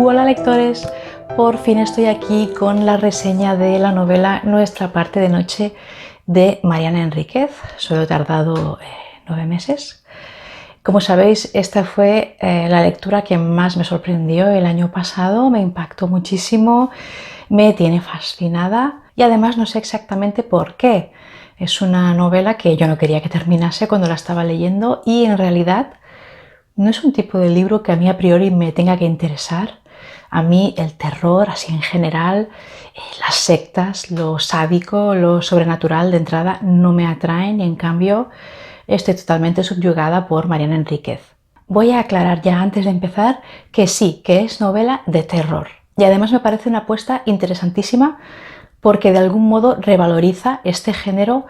Hola lectores, por fin estoy aquí con la reseña de la novela Nuestra parte de noche de Mariana Enríquez. Solo he tardado 9 meses. Como sabéis, esta fue la lectura que más me sorprendió el año pasado, me impactó muchísimo, me tiene fascinada y además no sé exactamente por qué. Es una novela que yo no quería que terminase cuando la estaba leyendo y en realidad no es un tipo de libro que a mí a priori me tenga que interesar. A mí el terror, así en general, las sectas, lo sádico, lo sobrenatural de entrada no me atraen y en cambio estoy totalmente subyugada por Mariana Enríquez. Voy a aclarar ya antes de empezar que sí, que es novela de terror. Y además me parece una apuesta interesantísima porque de algún modo revaloriza este género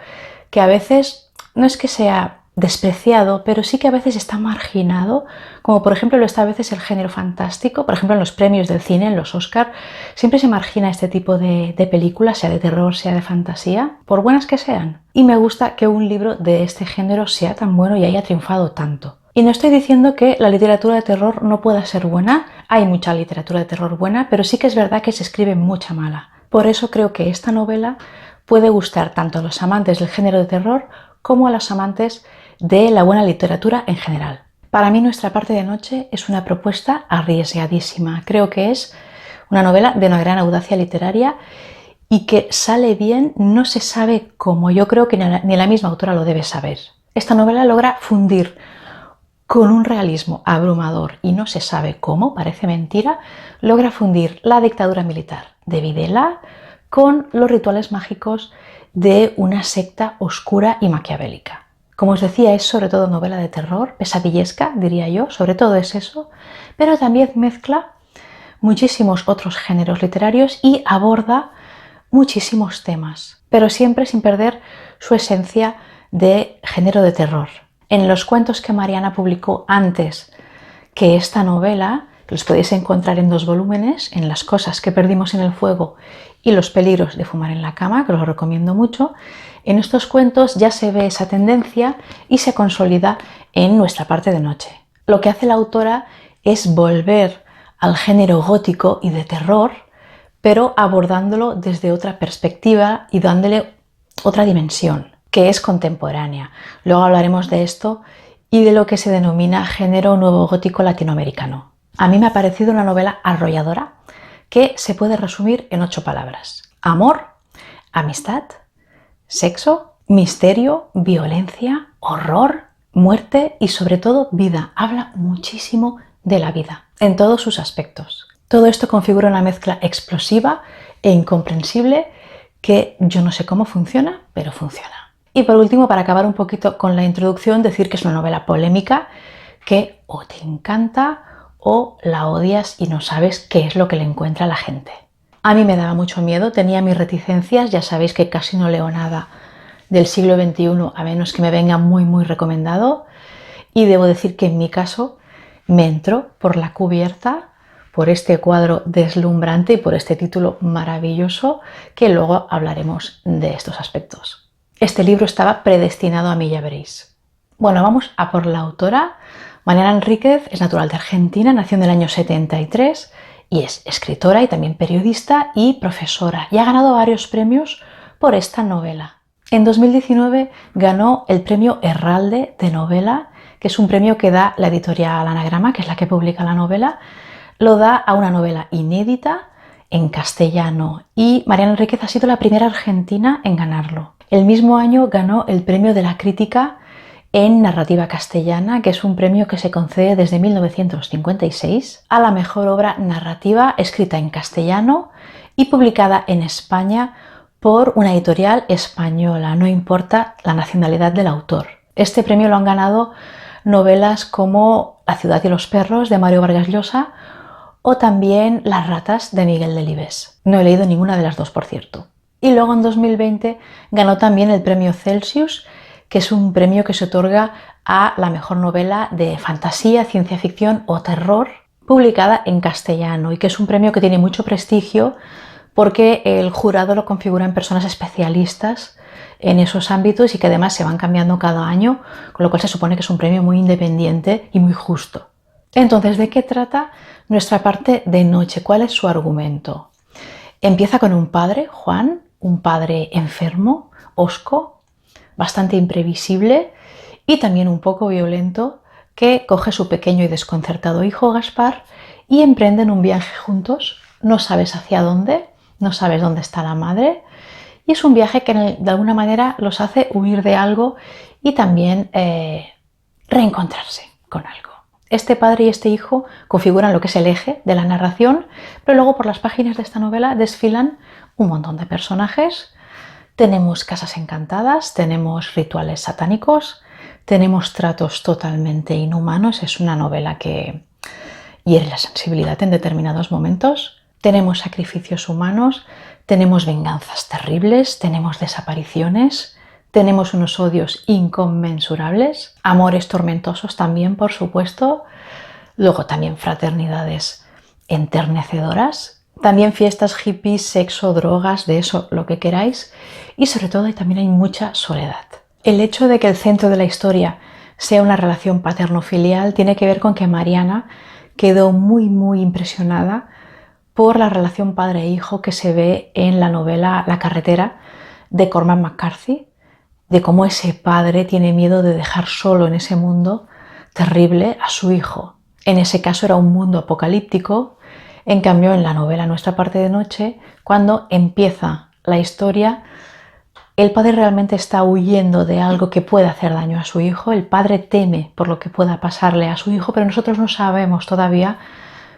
que a veces no es que sea despreciado, pero sí que a veces está marginado, como por ejemplo lo está a veces el género fantástico. Por ejemplo, en los premios del cine, en los Oscar, siempre se margina este tipo de películas, sea de terror, sea de fantasía, por buenas que sean. Y me gusta que un libro de este género sea tan bueno y haya triunfado tanto. Y no estoy diciendo que la literatura de terror no pueda ser buena, hay mucha literatura de terror buena, pero sí que es verdad que se escribe mucha mala. Por eso creo que esta novela puede gustar tanto a los amantes del género de terror como a los amantes de la buena literatura en general. Para mí Nuestra parte de noche es una propuesta arriesgadísima. Creo que es una novela de una gran audacia literaria y que sale bien, no se sabe cómo. Yo creo que ni la misma autora lo debe saber. Esta novela logra fundir con un realismo abrumador y no se sabe cómo, parece mentira, logra fundir la dictadura militar de Videla con los rituales mágicos de una secta oscura y maquiavélica. Como os decía, es sobre todo novela de terror, pesadillesca, diría yo, sobre todo es eso, pero también mezcla muchísimos otros géneros literarios y aborda muchísimos temas, pero siempre sin perder su esencia de género de terror. En los cuentos que Mariana publicó antes que esta novela, que los podéis encontrar en 2 volúmenes, en Las cosas que perdimos en el fuego y Los peligros de fumar en la cama, que os lo recomiendo mucho, en estos cuentos ya se ve esa tendencia y se consolida en Nuestra parte de noche. Lo que hace la autora es volver al género gótico y de terror, pero abordándolo desde otra perspectiva y dándole otra dimensión, que es contemporánea. Luego hablaremos de esto y de lo que se denomina género nuevo gótico latinoamericano. A mí me ha parecido una novela arrolladora que se puede resumir en 8 palabras. Amor, amistad, sexo, misterio, violencia, horror, muerte y sobre todo vida. Habla muchísimo de la vida, en todos sus aspectos. Todo esto configura una mezcla explosiva e incomprensible que yo no sé cómo funciona, pero funciona. Y por último, para acabar un poquito con la introducción, decir que es una novela polémica que o te encanta o la odias y no sabes qué es lo que le encuentra a la gente. A mí me daba mucho miedo, tenía mis reticencias, ya sabéis que casi no leo nada del siglo XXI a menos que me venga muy recomendado, y debo decir que en mi caso me entró por la cubierta, por este cuadro deslumbrante y por este título maravilloso, que luego hablaremos de estos aspectos. Este libro estaba predestinado a mí, ya veréis. Bueno, vamos a por la autora. Mariana Enríquez es natural de Argentina, nació en el año 73 y es escritora y también periodista y profesora, y ha ganado varios premios por esta novela. En 2019 ganó el premio Herralde de novela, que es un premio que da la editorial Anagrama, que es la que publica la novela. Lo da a una novela inédita en castellano y Mariana Enríquez ha sido la primera argentina en ganarlo. El mismo año ganó el premio de la crítica en narrativa castellana, que es un premio que se concede desde 1956 a la mejor obra narrativa escrita en castellano y publicada en España por una editorial española, no importa la nacionalidad del autor. Este premio lo han ganado novelas como La ciudad y los perros de Mario Vargas Llosa o también Las ratas de Miguel Delibes. No he leído ninguna de las dos, por cierto. Y luego en 2020 ganó también el premio Celsius, que es un premio que se otorga a la mejor novela de fantasía, ciencia ficción o terror publicada en castellano, y que es un premio que tiene mucho prestigio porque el jurado lo configuran personas especialistas en esos ámbitos y que además se van cambiando cada año, con lo cual se supone que es un premio muy independiente y muy justo. Entonces, ¿de qué trata nuestra parte de noche? ¿Cuál es su argumento? Empieza con un padre, Juan, un padre enfermo, hosco, bastante imprevisible y también un poco violento, que coge su pequeño y desconcertado hijo Gaspar y emprenden un viaje juntos. No sabes hacia dónde, no sabes dónde está la madre, y es un viaje que de alguna manera los hace huir de algo y también reencontrarse con algo. Este padre y este hijo configuran lo que es el eje de la narración, pero luego por las páginas de esta novela desfilan un montón de personajes. Tenemos casas encantadas, tenemos rituales satánicos, tenemos tratos totalmente inhumanos. Es una novela que hiere la sensibilidad en determinados momentos. Tenemos sacrificios humanos, tenemos venganzas terribles, tenemos desapariciones, tenemos unos odios inconmensurables, amores tormentosos también, por supuesto, luego también fraternidades enternecedoras, también fiestas hippies, sexo, drogas, de eso, lo que queráis, y sobre todo también hay mucha soledad. El hecho de que el centro de la historia sea una relación paterno-filial tiene que ver con que Mariana quedó muy impresionada por la relación padre-hijo que se ve en la novela La carretera de Cormac McCarthy, de cómo ese padre tiene miedo de dejar solo en ese mundo terrible a su hijo. En ese caso era un mundo apocalíptico. En cambio, en la novela Nuestra parte de noche, cuando empieza la historia, el padre realmente está huyendo de algo que puede hacer daño a su hijo. El padre teme por lo que pueda pasarle a su hijo, pero nosotros no sabemos todavía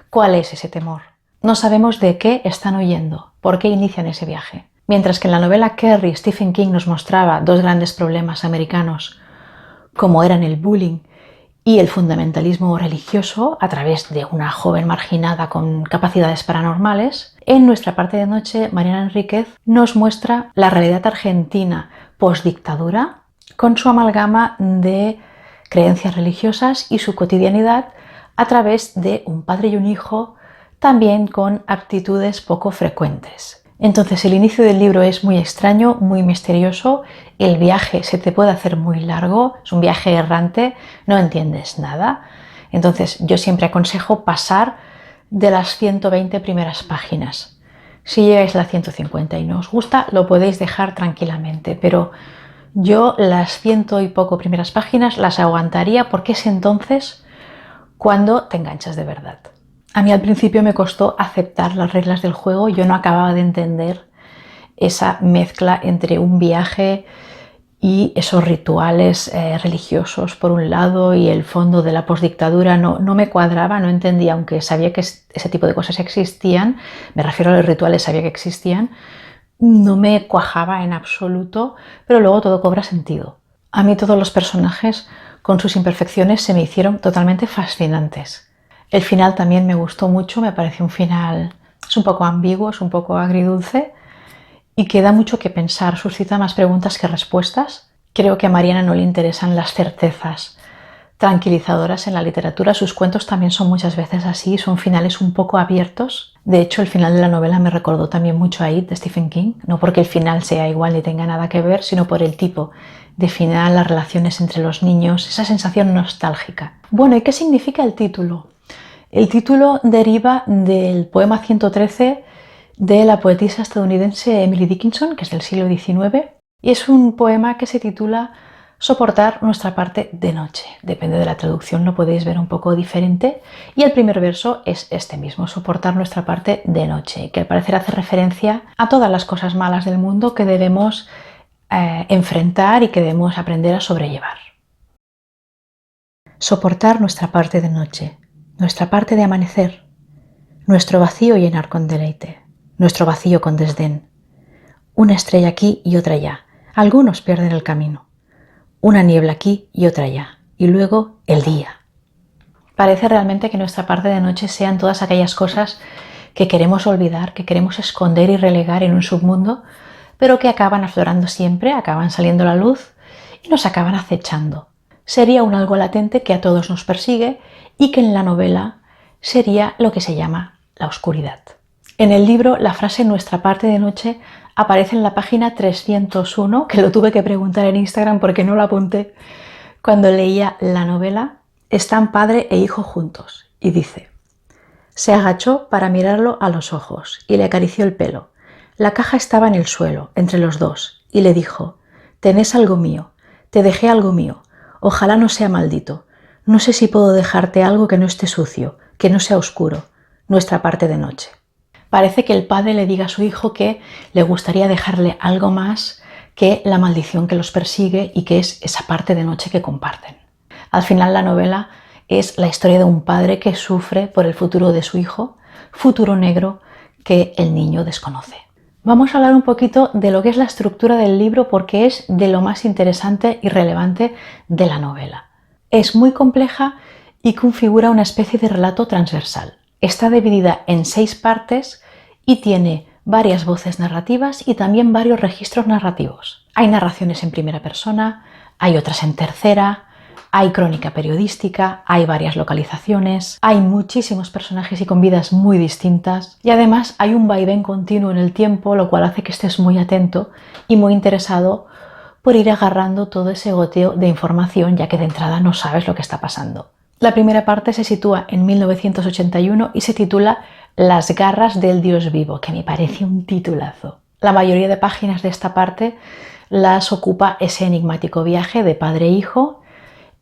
cuál es ese temor. No sabemos de qué están huyendo, por qué inician ese viaje. Mientras que en la novela Carrie, Stephen King nos mostraba dos grandes problemas americanos, como eran el bullying y el fundamentalismo religioso a través de una joven marginada con capacidades paranormales, en Nuestra parte de noche, Mariana Enríquez nos muestra la realidad argentina postdictadura con su amalgama de creencias religiosas y su cotidianidad a través de un padre y un hijo también con aptitudes poco frecuentes. Entonces el inicio del libro es muy extraño, muy misterioso, el viaje se te puede hacer muy largo, es un viaje errante, no entiendes nada. Entonces yo siempre aconsejo pasar de las 120 primeras páginas. Si llegáis a las 150 y no os gusta, lo podéis dejar tranquilamente, pero yo las 100 y poco primeras páginas las aguantaría porque es entonces cuando te enganchas de verdad. A mí al principio me costó aceptar las reglas del juego, yo no acababa de entender esa mezcla entre un viaje y esos rituales religiosos por un lado y el fondo de la postdictadura no me cuadraba, no entendía, aunque sabía que ese tipo de cosas existían, me refiero a los rituales, sabía que existían, no me cuajaba en absoluto, pero luego todo cobra sentido. A mí todos los personajes con sus imperfecciones se me hicieron totalmente fascinantes. El final también me gustó mucho, me pareció un final, es un poco ambiguo, es un poco agridulce y queda mucho que pensar, suscita más preguntas que respuestas. Creo que a Mariana no le interesan las certezas tranquilizadoras en la literatura, sus cuentos también son muchas veces así, son finales un poco abiertos. De hecho, el final de la novela me recordó también mucho a It de Stephen King, no porque el final sea igual ni tenga nada que ver, sino por el tipo de final, las relaciones entre los niños, esa sensación nostálgica. Bueno, ¿y qué significa el título? El título deriva del poema 113 de la poetisa estadounidense Emily Dickinson, que es del siglo XIX, y es un poema que se titula Soportar nuestra parte de noche. Depende de la traducción, lo podéis ver un poco diferente. Y el primer verso es este mismo, soportar nuestra parte de noche, que al parecer hace referencia a todas las cosas malas del mundo que debemos enfrentar y que debemos aprender a sobrellevar. Soportar nuestra parte de noche, nuestra parte de amanecer, nuestro vacío llenar con deleite, nuestro vacío con desdén. Una estrella aquí y otra allá. Algunos pierden el camino. Una niebla aquí y otra allá. Y luego el día. Parece realmente que nuestra parte de noche sean todas aquellas cosas que queremos olvidar, que queremos esconder y relegar en un submundo, pero que acaban aflorando siempre, acaban saliendo a la luz y nos acaban acechando. Sería un algo latente que a todos nos persigue y que en la novela sería lo que se llama la oscuridad. En el libro la frase nuestra parte de noche aparece en la página 301, que lo tuve que preguntar en Instagram porque no lo apunté cuando leía la novela. Están padre e hijo juntos y dice: se agachó para mirarlo a los ojos y le acarició el pelo. La caja estaba en el suelo, entre los dos, y le dijo: tenés algo mío, te dejé algo mío, ojalá no sea maldito. No sé si puedo dejarte algo que no esté sucio, que no sea oscuro, nuestra parte de noche. Parece que el padre le diga a su hijo que le gustaría dejarle algo más que la maldición que los persigue y que es esa parte de noche que comparten. Al final la novela es la historia de un padre que sufre por el futuro de su hijo, futuro negro que el niño desconoce. Vamos a hablar un poquito de lo que es la estructura del libro porque es de lo más interesante y relevante de la novela. Es muy compleja y configura una especie de relato transversal. Está dividida en 6 partes y tiene varias voces narrativas y también varios registros narrativos. Hay narraciones en primera persona, hay otras en tercera, hay crónica periodística, hay varias localizaciones, hay muchísimos personajes y con vidas muy distintas y además hay un vaivén continuo en el tiempo, lo cual hace que estés muy atento y muy interesado por ir agarrando todo ese goteo de información, ya que de entrada no sabes lo que está pasando. La primera parte se sitúa en 1981 y se titula Las garras del Dios vivo, que me parece un titulazo. La mayoría de páginas de esta parte las ocupa ese enigmático viaje de padre e hijo,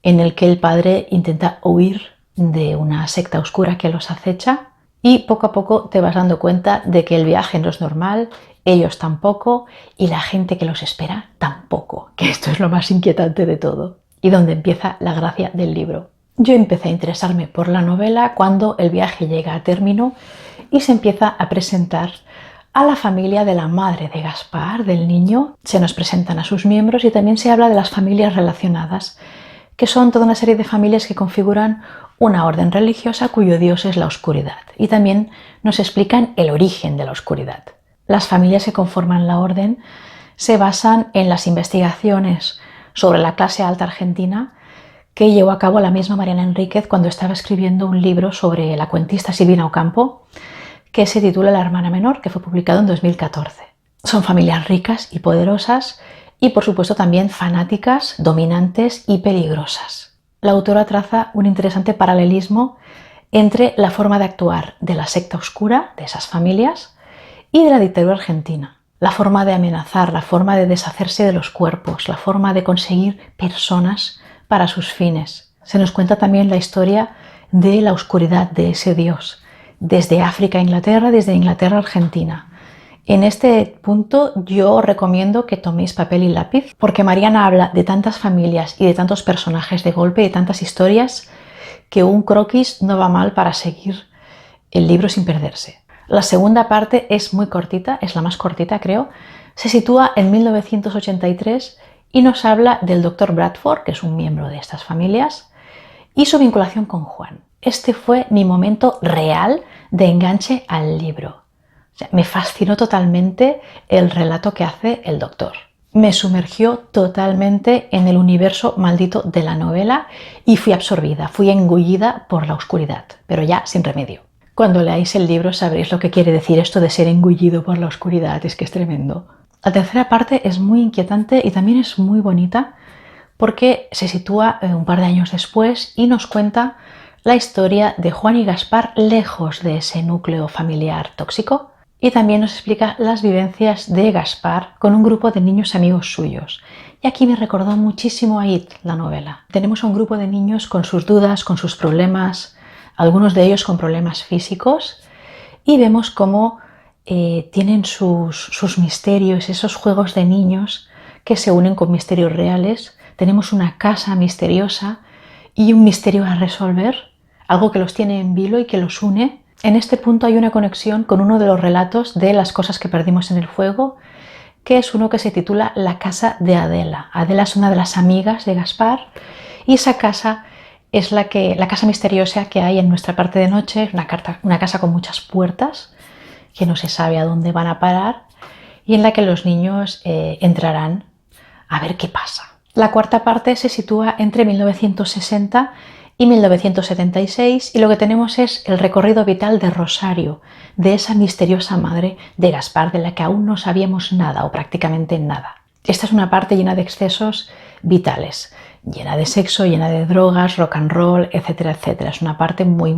en el que el padre intenta huir de una secta oscura que los acecha y poco a poco te vas dando cuenta de que el viaje no es normal, ellos tampoco y la gente que los espera tampoco, que esto es lo más inquietante de todo y donde empieza la gracia del libro. Yo empecé a interesarme por la novela cuando el viaje llega a término y se empieza a presentar a la familia de la madre de Gaspar, del niño. Se nos presentan a sus miembros y también se habla de las familias relacionadas, que son toda una serie de familias que configuran una orden religiosa cuyo dios es la oscuridad. Y también nos explican el origen de la oscuridad. Las familias que conforman la orden se basan en las investigaciones sobre la clase alta argentina que llevó a cabo la misma Mariana Enríquez cuando estaba escribiendo un libro sobre la cuentista Silvina Ocampo, que se titula La hermana menor, que fue publicado en 2014. Son familias ricas y poderosas y por supuesto también fanáticas, dominantes y peligrosas. La autora traza un interesante paralelismo entre la forma de actuar de la secta oscura de esas familias y de la dictadura argentina. La forma de amenazar, la forma de deshacerse de los cuerpos, la forma de conseguir personas para sus fines. Se nos cuenta también la historia de la oscuridad de ese dios, desde África a Inglaterra, desde Inglaterra a Argentina. En este punto yo recomiendo que toméis papel y lápiz porque Mariana habla de tantas familias y de tantos personajes de golpe y de tantas historias que un croquis no va mal para seguir el libro sin perderse. La segunda parte es muy cortita, es la más cortita creo, se sitúa en 1983 y nos habla del Dr. Bradford, que es un miembro de estas familias, y su vinculación con Juan. Este fue mi momento real de enganche al libro. Me fascinó totalmente el relato que hace el doctor. Me sumergió totalmente en el universo maldito de la novela y fui absorbida, fui engullida por la oscuridad, pero ya sin remedio. Cuando leáis el libro sabréis lo que quiere decir esto de ser engullido por la oscuridad, es que es tremendo. La tercera parte es muy inquietante y también es muy bonita porque se sitúa un par de años después y nos cuenta la historia de Juan y Gaspar lejos de ese núcleo familiar tóxico. Y también nos explica las vivencias de Gaspar con un grupo de niños amigos suyos. Y aquí me recordó muchísimo a It, la novela. Tenemos a un grupo de niños con sus dudas, con sus problemas, algunos de ellos con problemas físicos, y vemos cómo tienen sus misterios, esos juegos de niños que se unen con misterios reales. Tenemos una casa misteriosa y un misterio a resolver, algo que los tiene en vilo y que los une. En este punto hay una conexión con uno de los relatos de Las cosas que perdimos en el fuego, que es uno que se titula La casa de Adela. Adela es una de las amigas de Gaspar y esa casa es la casa misteriosa que hay en nuestra parte de noche, una casa con muchas puertas que no se sabe a dónde van a parar y en la que los niños entrarán a ver qué pasa. La cuarta parte se sitúa entre 1960 y 1976 y lo que tenemos es el recorrido vital de Rosario, de esa misteriosa madre de Gaspar de la que aún no sabíamos nada o prácticamente nada. Esta es una parte llena de excesos vitales llena de sexo, llena de drogas, rock and roll, etcétera, etcétera. Es una parte muy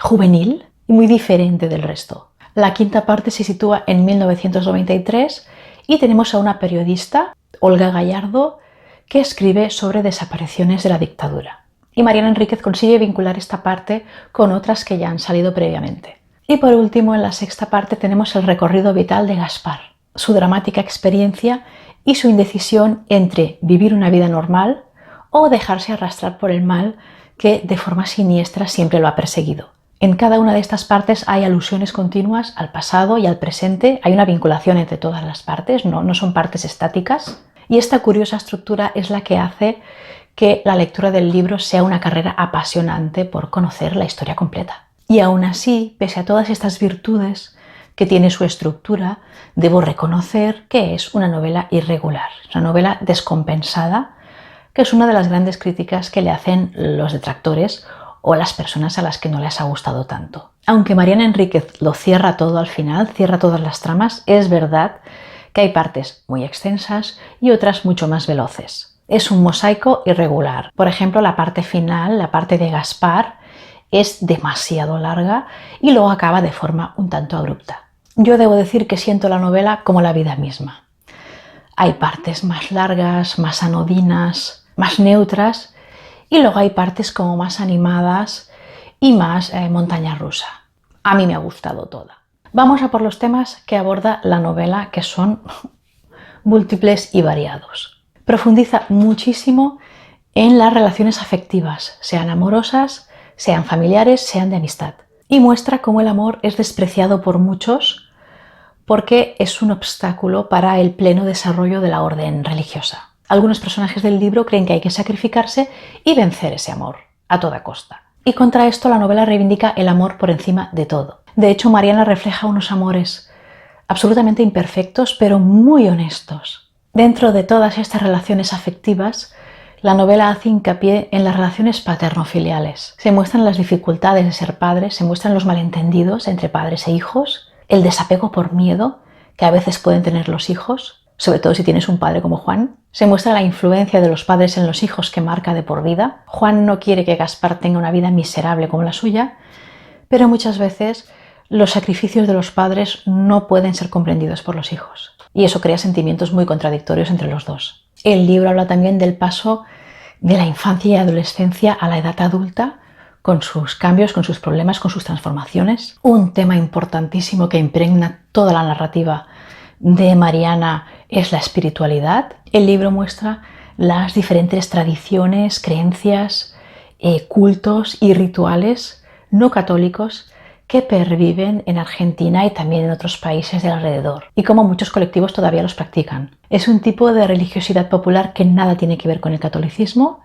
juvenil y muy diferente del resto. La quinta parte se sitúa en 1993 y tenemos a una periodista, Olga Gallardo, que escribe sobre desapariciones de la dictadura. Y Mariana Enríquez consigue vincular esta parte con otras que ya han salido previamente. Y por último, en la sexta parte tenemos el recorrido vital de Gaspar, su dramática experiencia y su indecisión entre vivir una vida normal o dejarse arrastrar por el mal que de forma siniestra siempre lo ha perseguido. En cada una de estas partes hay alusiones continuas al pasado y al presente, hay una vinculación entre todas las partes, no son partes estáticas. Y esta curiosa estructura es la que hace que la lectura del libro sea una carrera apasionante por conocer la historia completa. Y aún así, pese a todas estas virtudes que tiene su estructura, debo reconocer que es una novela irregular, una novela descompensada, que es una de las grandes críticas que le hacen los detractores o las personas a las que no les ha gustado tanto. Aunque Mariana Enríquez lo cierra todo al final, cierra todas las tramas, es verdad que hay partes muy extensas y otras mucho más veloces. Es un mosaico irregular. Por ejemplo, la parte final, la parte de Gaspar, es demasiado larga y luego acaba de forma un tanto abrupta. Yo debo decir que siento la novela como la vida misma. Hay partes más largas, más anodinas, más neutras, y luego hay partes como más animadas y más montaña rusa. A mí me ha gustado toda. Vamos a por los temas que aborda la novela, que son múltiples y variados. Profundiza muchísimo en las relaciones afectivas, sean amorosas, sean familiares, sean de amistad. Y muestra cómo el amor es despreciado por muchos porque es un obstáculo para el pleno desarrollo de la orden religiosa. Algunos personajes del libro creen que hay que sacrificarse y vencer ese amor a toda costa. Y contra esto la novela reivindica el amor por encima de todo. De hecho, Mariana refleja unos amores absolutamente imperfectos, pero muy honestos. Dentro de todas estas relaciones afectivas, la novela hace hincapié en las relaciones paterno-filiales. Se muestran las dificultades de ser padres, se muestran los malentendidos entre padres e hijos, el desapego por miedo que a veces pueden tener los hijos, sobre todo si tienes un padre como Juan. Se muestra la influencia de los padres en los hijos que marca de por vida. Juan no quiere que Gaspar tenga una vida miserable como la suya, pero muchas veces los sacrificios de los padres no pueden ser comprendidos por los hijos. Y eso crea sentimientos muy contradictorios entre los dos. El libro habla también del paso de la infancia y adolescencia a la edad adulta, con sus cambios, con sus problemas, con sus transformaciones. Un tema importantísimo que impregna toda la narrativa de Mariana es la espiritualidad. El libro muestra las diferentes tradiciones, creencias, cultos y rituales no católicos que perviven en Argentina y también en otros países del alrededor, y cómo muchos colectivos todavía los practican. Es un tipo de religiosidad popular que nada tiene que ver con el catolicismo,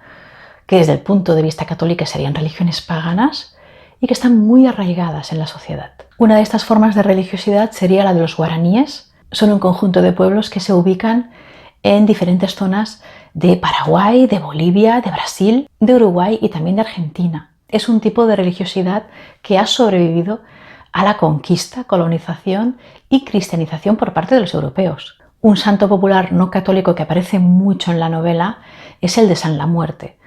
que desde el punto de vista católico serían religiones paganas y que están muy arraigadas en la sociedad. Una de estas formas de religiosidad sería la de los guaraníes. Son un conjunto de pueblos que se ubican en diferentes zonas de Paraguay, de Bolivia, de Brasil, de Uruguay y también de Argentina. Es un tipo de religiosidad que ha sobrevivido a la conquista, colonización y cristianización por parte de los europeos. Un santo popular no católico que aparece mucho en la novela es el de San La Muerte,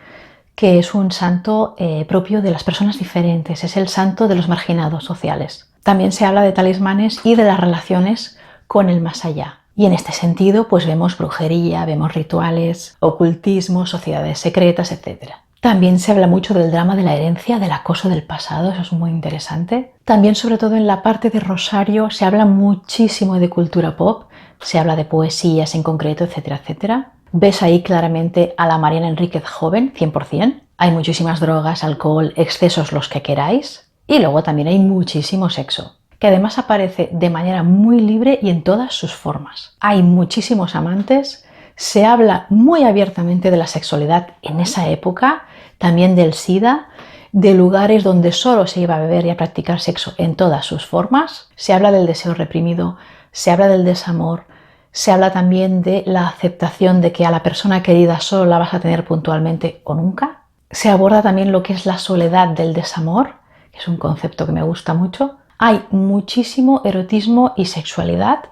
que es un santo propio de las personas diferentes, es el santo de los marginados sociales. También se habla de talismanes y de las relaciones con el más allá. Y en este sentido, pues vemos brujería, vemos rituales, ocultismo, sociedades secretas, etc. También se habla mucho del drama de la herencia, del acoso del pasado, eso es muy interesante. También, sobre todo en la parte de Rosario, se habla muchísimo de cultura pop, se habla de poesías en concreto, etcétera, etcétera. Ves ahí claramente a la Mariana Enríquez joven, 100%. Hay muchísimas drogas, alcohol, excesos, los que queráis. Y luego también hay muchísimo sexo, que además aparece de manera muy libre y en todas sus formas. Hay muchísimos amantes, se habla muy abiertamente de la sexualidad en esa época, también del SIDA, de lugares donde solo se iba a beber y a practicar sexo en todas sus formas. Se habla del deseo reprimido, se habla del desamor, se habla también de la aceptación de que a la persona querida solo la vas a tener puntualmente o nunca. Se aborda también lo que es la soledad del desamor, que es un concepto que me gusta mucho. Hay muchísimo erotismo y sexualidad,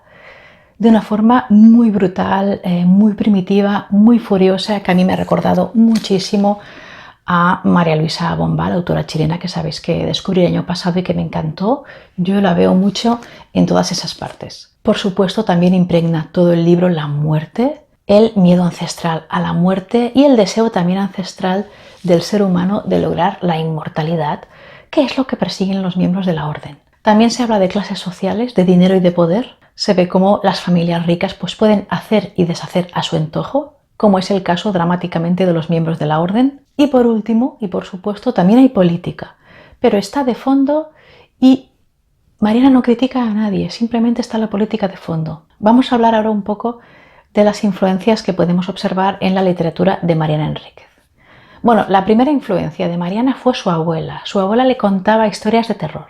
de una forma muy brutal, muy primitiva, muy furiosa, que a mí me ha recordado muchísimo a María Luisa Bombal, la autora chilena que sabéis que descubrí el año pasado y que me encantó. Yo la veo mucho en todas esas partes. Por supuesto, también impregna todo el libro la muerte, el miedo ancestral a la muerte y el deseo también ancestral del ser humano de lograr la inmortalidad, que es lo que persiguen los miembros de la orden. También se habla de clases sociales, de dinero y de poder. Se ve cómo las familias ricas pues, pueden hacer y deshacer a su antojo, como es el caso dramáticamente de los miembros de la orden. Y por último, y por supuesto, también hay política, pero está de fondo y Mariana no critica a nadie, simplemente está la política de fondo. Vamos a hablar ahora un poco de las influencias que podemos observar en la literatura de Mariana Enríquez. Bueno, la primera influencia de Mariana fue su abuela. Su abuela le contaba historias de terror.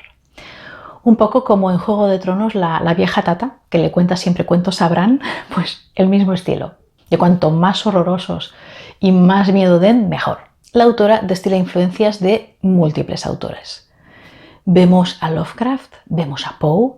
Un poco como en Juego de Tronos la vieja Tata, que le cuenta siempre cuentos a Bran, pues el mismo estilo. De cuanto más horrorosos y más miedo den, mejor. La autora destila influencias de múltiples autores. Vemos a Lovecraft, vemos a Poe,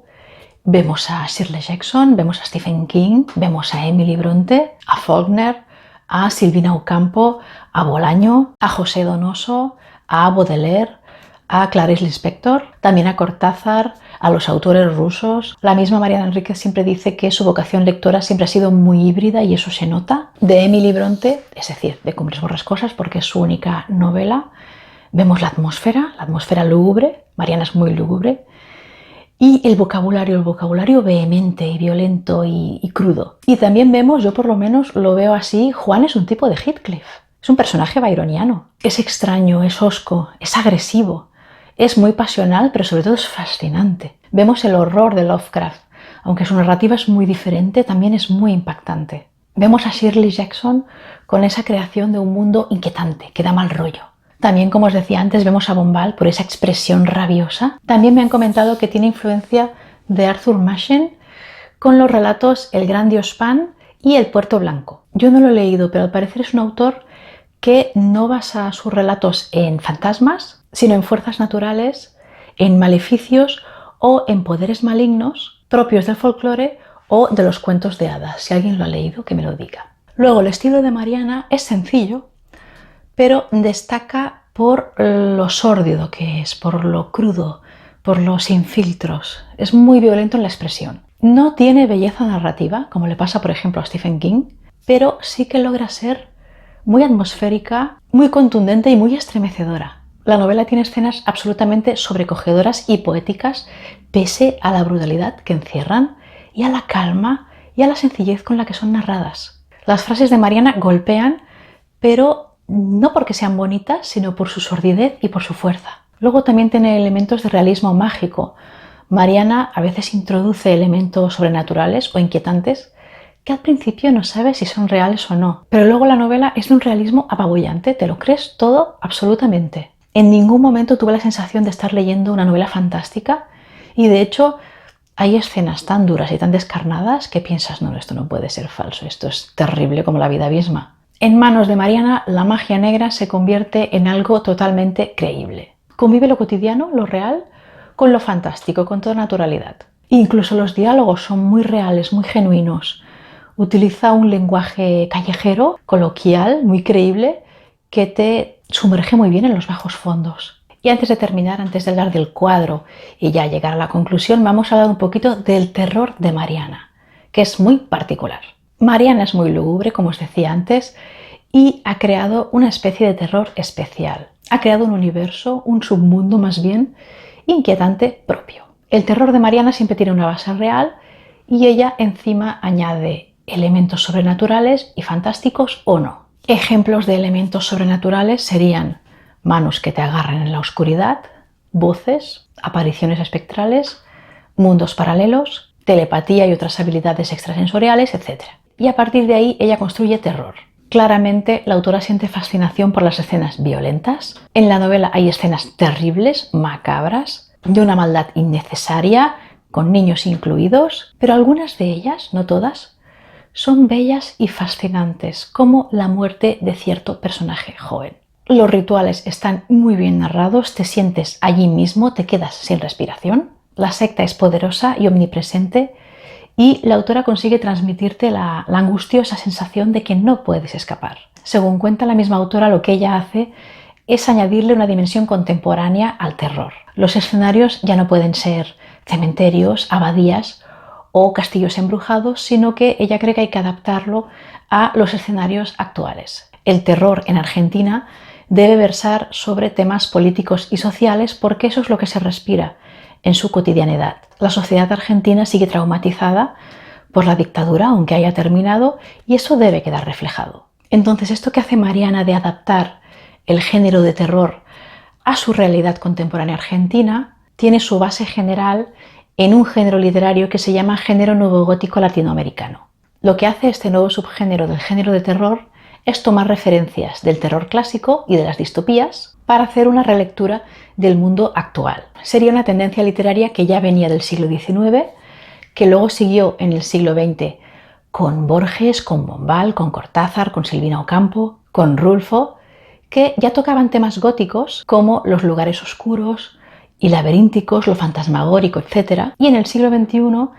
vemos a Shirley Jackson, vemos a Stephen King, vemos a Emily Bronte, a Faulkner, a Silvina Ocampo, a Bolaño, a José Donoso, a Baudelaire, a Clarice Lispector, también a Cortázar, a los autores rusos. La misma Mariana Enríquez siempre dice que su vocación lectora siempre ha sido muy híbrida y eso se nota. De Emily Bronte, es decir, de Cumbres Borrascosas, porque es su única novela, vemos la atmósfera lúgubre. Mariana es muy lúgubre. Y el vocabulario vehemente y violento y crudo. Y también vemos, yo por lo menos lo veo así, Juan es un tipo de Heathcliff. Es un personaje byroniano. Es extraño, es hosco, es agresivo. Es muy pasional, pero sobre todo es fascinante. Vemos el horror de Lovecraft. Aunque su narrativa es muy diferente, también es muy impactante. Vemos a Shirley Jackson con esa creación de un mundo inquietante, que da mal rollo. También, como os decía antes, vemos a Bombal por esa expresión rabiosa. También me han comentado que tiene influencia de Arthur Machen con los relatos El Gran Dios Pan y El Puerto Blanco. Yo no lo he leído, pero al parecer es un autor que no basa sus relatos en fantasmas, sino en fuerzas naturales, en maleficios o en poderes malignos propios del folclore o de los cuentos de hadas. Si alguien lo ha leído, que me lo diga. Luego, el estilo de Mariana es sencillo, pero destaca por lo sórdido que es, por lo crudo, por los sin filtros. Es muy violento en la expresión. No tiene belleza narrativa, como le pasa por ejemplo a Stephen King, pero sí que logra ser muy atmosférica, muy contundente y muy estremecedora. La novela tiene escenas absolutamente sobrecogedoras y poéticas, pese a la brutalidad que encierran y a la calma y a la sencillez con la que son narradas. Las frases de Mariana golpean, pero no porque sean bonitas, sino por su sordidez y por su fuerza. Luego también tiene elementos de realismo mágico. Mariana a veces introduce elementos sobrenaturales o inquietantes que al principio no sabes si son reales o no, pero luego la novela es de un realismo apabullante, te lo crees todo absolutamente. En ningún momento tuve la sensación de estar leyendo una novela fantástica y de hecho hay escenas tan duras y tan descarnadas que piensas, no, esto no puede ser falso, esto es terrible como la vida misma. En manos de Mariana, la magia negra se convierte en algo totalmente creíble. Convive lo cotidiano, lo real, con lo fantástico, con toda naturalidad. Incluso los diálogos son muy reales, muy genuinos. Utiliza un lenguaje callejero, coloquial, muy creíble, que te sumerge muy bien en los bajos fondos. Y antes de terminar, antes de hablar del cuadro y ya llegar a la conclusión, vamos a hablar un poquito del terror de Mariana, que es muy particular. Mariana es muy lúgubre, como os decía antes, y ha creado una especie de terror especial. Ha creado un universo, un submundo más bien, inquietante propio. El terror de Mariana siempre tiene una base real y ella encima añade elementos sobrenaturales y fantásticos o no. Ejemplos de elementos sobrenaturales serían manos que te agarran en la oscuridad, voces, apariciones espectrales, mundos paralelos, telepatía y otras habilidades extrasensoriales, etc. Y a partir de ahí ella construye terror. Claramente la autora siente fascinación por las escenas violentas. En la novela hay escenas terribles, macabras, de una maldad innecesaria, con niños incluidos, pero algunas de ellas, no todas, son bellas y fascinantes, como la muerte de cierto personaje joven. Los rituales están muy bien narrados, te sientes allí mismo, te quedas sin respiración. La secta es poderosa y omnipresente y la autora consigue transmitirte la angustiosa sensación de que no puedes escapar. Según cuenta la misma autora, lo que ella hace es añadirle una dimensión contemporánea al terror. Los escenarios ya no pueden ser cementerios, abadías o castillos embrujados, sino que ella cree que hay que adaptarlo a los escenarios actuales. El terror en Argentina debe versar sobre temas políticos y sociales porque eso es lo que se respira en su cotidianidad. La sociedad argentina sigue traumatizada por la dictadura, aunque haya terminado, y eso debe quedar reflejado. Entonces, esto que hace Mariana de adaptar el género de terror a su realidad contemporánea argentina tiene su base general en un género literario que se llama género nuevo-gótico latinoamericano. Lo que hace este nuevo subgénero del género de terror es tomar referencias del terror clásico y de las distopías para hacer una relectura del mundo actual. Sería una tendencia literaria que ya venía del siglo XIX, que luego siguió en el siglo XX con Borges, con Bombal, con Cortázar, con Silvina Ocampo, con Rulfo, que ya tocaban temas góticos como los lugares oscuros y laberínticos, lo fantasmagórico, etc. Y en el siglo XXI,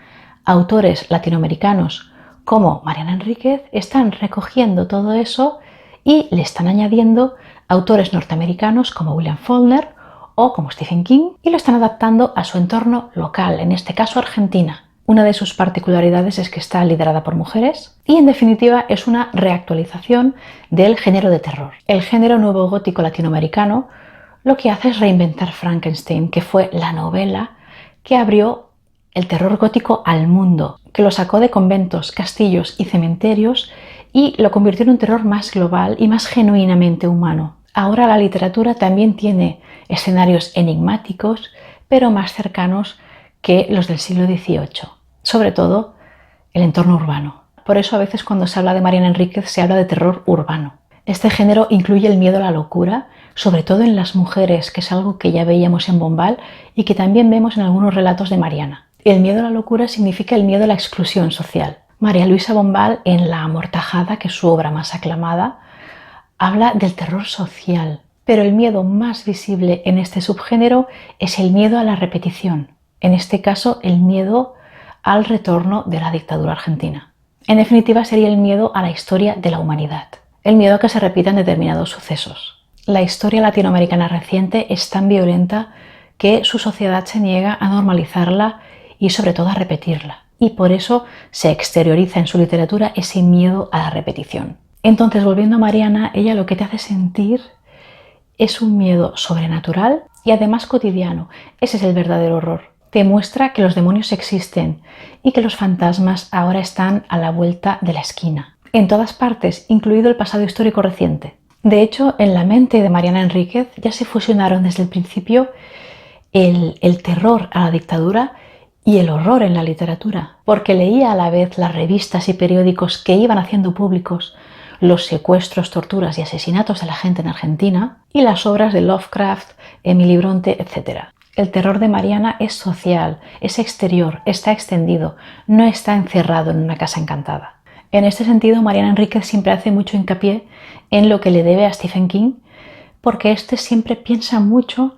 autores latinoamericanos como Mariana Enríquez están recogiendo todo eso y le están añadiendo autores norteamericanos como William Faulkner o como Stephen King y lo están adaptando a su entorno local, en este caso Argentina. Una de sus particularidades es que está liderada por mujeres y en definitiva es una reactualización del género de terror. El género nuevo gótico latinoamericano lo que hace es reinventar Frankenstein, que fue la novela que abrió el terror gótico al mundo, que lo sacó de conventos, castillos y cementerios y lo convirtió en un terror más global y más genuinamente humano. Ahora la literatura también tiene escenarios enigmáticos, pero más cercanos que los del siglo XVIII, sobre todo el entorno urbano. Por eso a veces cuando se habla de Mariana Enríquez se habla de terror urbano. Este género incluye el miedo a la locura, sobre todo en las mujeres, que es algo que ya veíamos en Bombal y que también vemos en algunos relatos de Mariana. El miedo a la locura significa el miedo a la exclusión social. María Luisa Bombal, en La Amortajada, que es su obra más aclamada, habla del terror social, pero el miedo más visible en este subgénero es el miedo a la repetición, en este caso el miedo al retorno de la dictadura argentina. En definitiva sería el miedo a la historia de la humanidad, el miedo a que se repitan determinados sucesos. La historia latinoamericana reciente es tan violenta que su sociedad se niega a normalizarla y sobre todo a repetirla, y por eso se exterioriza en su literatura ese miedo a la repetición. Entonces, volviendo a Mariana, ella lo que te hace sentir es un miedo sobrenatural y además cotidiano. Ese es el verdadero horror. Te muestra que los demonios existen y que los fantasmas ahora están a la vuelta de la esquina, en todas partes, incluido el pasado histórico reciente. De hecho, en la mente de Mariana Enríquez ya se fusionaron desde el principio el terror a la dictadura y el horror en la literatura, porque leía a la vez las revistas y periódicos que iban haciendo públicos los secuestros, torturas y asesinatos de la gente en Argentina y las obras de Lovecraft, Emily Bronte, etc. El terror de Mariana es social, es exterior, está extendido, no está encerrado en una casa encantada. En este sentido, Mariana Enríquez siempre hace mucho hincapié en lo que le debe a Stephen King, porque este siempre piensa mucho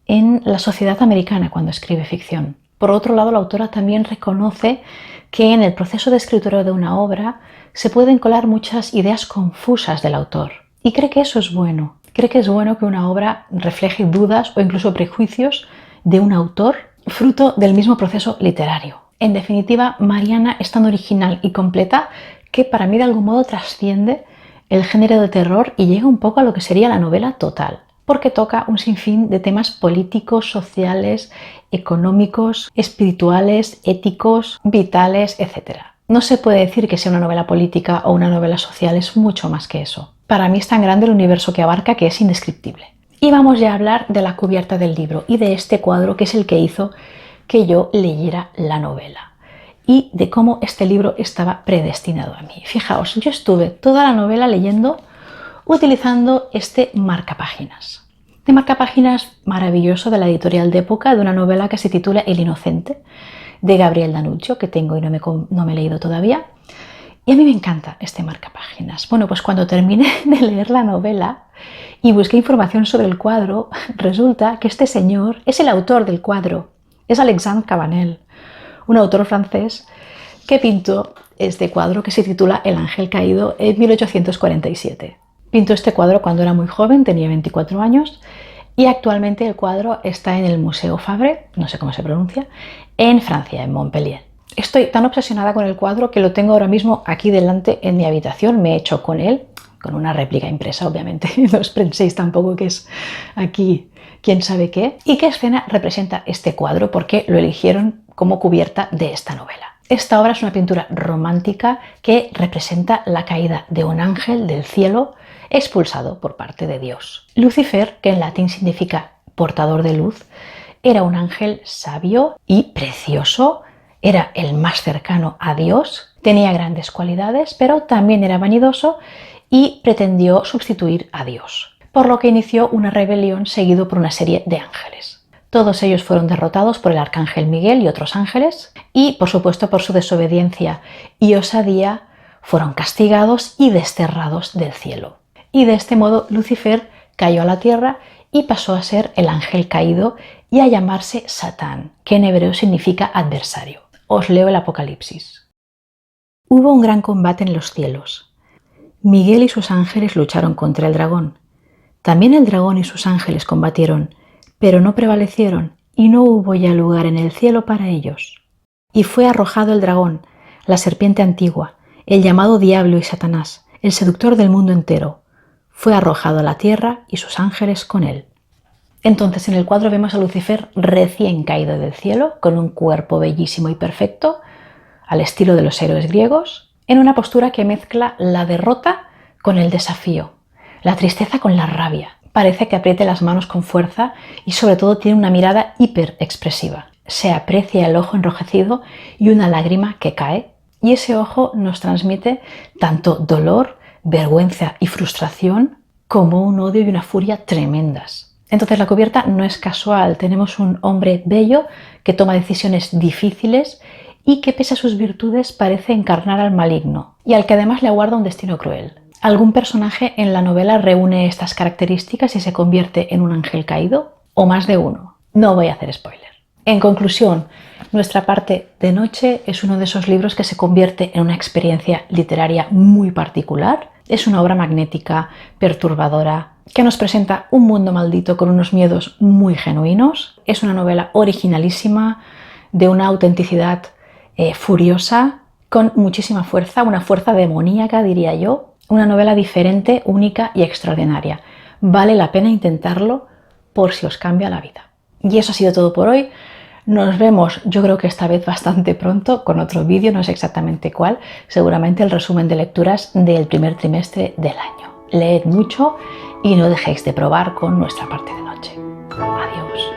en la sociedad americana cuando escribe ficción. Por otro lado, la autora también reconoce que en el proceso de escritura de una obra se pueden colar muchas ideas confusas del autor y cree que eso es bueno. Cree que es bueno que una obra refleje dudas o incluso prejuicios de un autor fruto del mismo proceso literario. En definitiva, Mariana es tan original y completa que para mí de algún modo trasciende el género de terror y llega un poco a lo que sería la novela total, porque toca un sinfín de temas políticos, sociales, económicos, espirituales, éticos, vitales, etc. No se puede decir que sea una novela política o una novela social, es mucho más que eso. Para mí es tan grande el universo que abarca que es indescriptible. Y vamos ya a hablar de la cubierta del libro y de este cuadro que es el que hizo que yo leyera la novela y de cómo este libro estaba predestinado a mí. Fijaos, yo estuve toda la novela leyendo utilizando este marcapáginas. De marcapáginas maravilloso de la editorial de época, de una novela que se titula El Inocente, de Gabriel D'Annunzio, que tengo y no me he leído todavía. Y a mí me encanta este marcapáginas. Bueno, pues cuando terminé de leer la novela y busqué información sobre el cuadro, resulta que este señor es el autor del cuadro. Es Alexandre Cabanel, un autor francés que pintó este cuadro que se titula El ángel caído en 1847. Pintó este cuadro cuando era muy joven, tenía 24 años, y actualmente el cuadro está en el Museo Fabre, no sé cómo se pronuncia, en Francia, en Montpellier. Estoy tan obsesionada con el cuadro que lo tengo ahora mismo aquí delante en mi habitación, me he hecho con él, con una réplica impresa obviamente, no os penséis tampoco que es aquí quién sabe qué. ¿Y qué escena representa este cuadro? ¿Por qué lo eligieron como cubierta de esta novela? Esta obra es una pintura romántica que representa la caída de un ángel del cielo expulsado por parte de Dios. Lucifer, que en latín significa portador de luz, era un ángel sabio y precioso, era el más cercano a Dios, tenía grandes cualidades, pero también era vanidoso y pretendió sustituir a Dios, por lo que inició una rebelión seguido por una serie de ángeles. Todos ellos fueron derrotados por el arcángel Miguel y otros ángeles y, por supuesto, por su desobediencia y osadía, fueron castigados y desterrados del cielo. Y de este modo Lucifer cayó a la tierra y pasó a ser el ángel caído y a llamarse Satán, que en hebreo significa adversario. Os leo el Apocalipsis. Hubo un gran combate en los cielos. Miguel y sus ángeles lucharon contra el dragón. También el dragón y sus ángeles combatieron, pero no prevalecieron, y no hubo ya lugar en el cielo para ellos. Y fue arrojado el dragón, la serpiente antigua, el llamado Diablo y Satanás, el seductor del mundo entero. Fue arrojado a la tierra y sus ángeles con él. Entonces en el cuadro vemos a Lucifer recién caído del cielo, con un cuerpo bellísimo y perfecto, al estilo de los héroes griegos, en una postura que mezcla la derrota con el desafío, la tristeza con la rabia. Parece que apriete las manos con fuerza y sobre todo tiene una mirada hiperexpresiva. Se aprecia el ojo enrojecido y una lágrima que cae, y ese ojo nos transmite tanto dolor, vergüenza y frustración como un odio y una furia tremendas. Entonces la cubierta no es casual, tenemos un hombre bello que toma decisiones difíciles y que pese a sus virtudes parece encarnar al maligno y al que además le aguarda un destino cruel. ¿Algún personaje en la novela reúne estas características y se convierte en un ángel caído? ¿O más de uno? No voy a hacer spoiler. En conclusión, Nuestra parte de noche es uno de esos libros que se convierte en una experiencia literaria muy particular. Es una obra magnética, perturbadora, que nos presenta un mundo maldito con unos miedos muy genuinos. Es una novela originalísima, de una autenticidad furiosa, con muchísima fuerza, una fuerza demoníaca diría yo. Una novela diferente, única y extraordinaria. Vale la pena intentarlo por si os cambia la vida. Y eso ha sido todo por hoy. Nos vemos, yo creo que esta vez bastante pronto, con otro vídeo, no sé exactamente cuál, seguramente el resumen de lecturas del primer trimestre del año. Leed mucho y no dejéis de probar con Nuestra parte de noche. Adiós.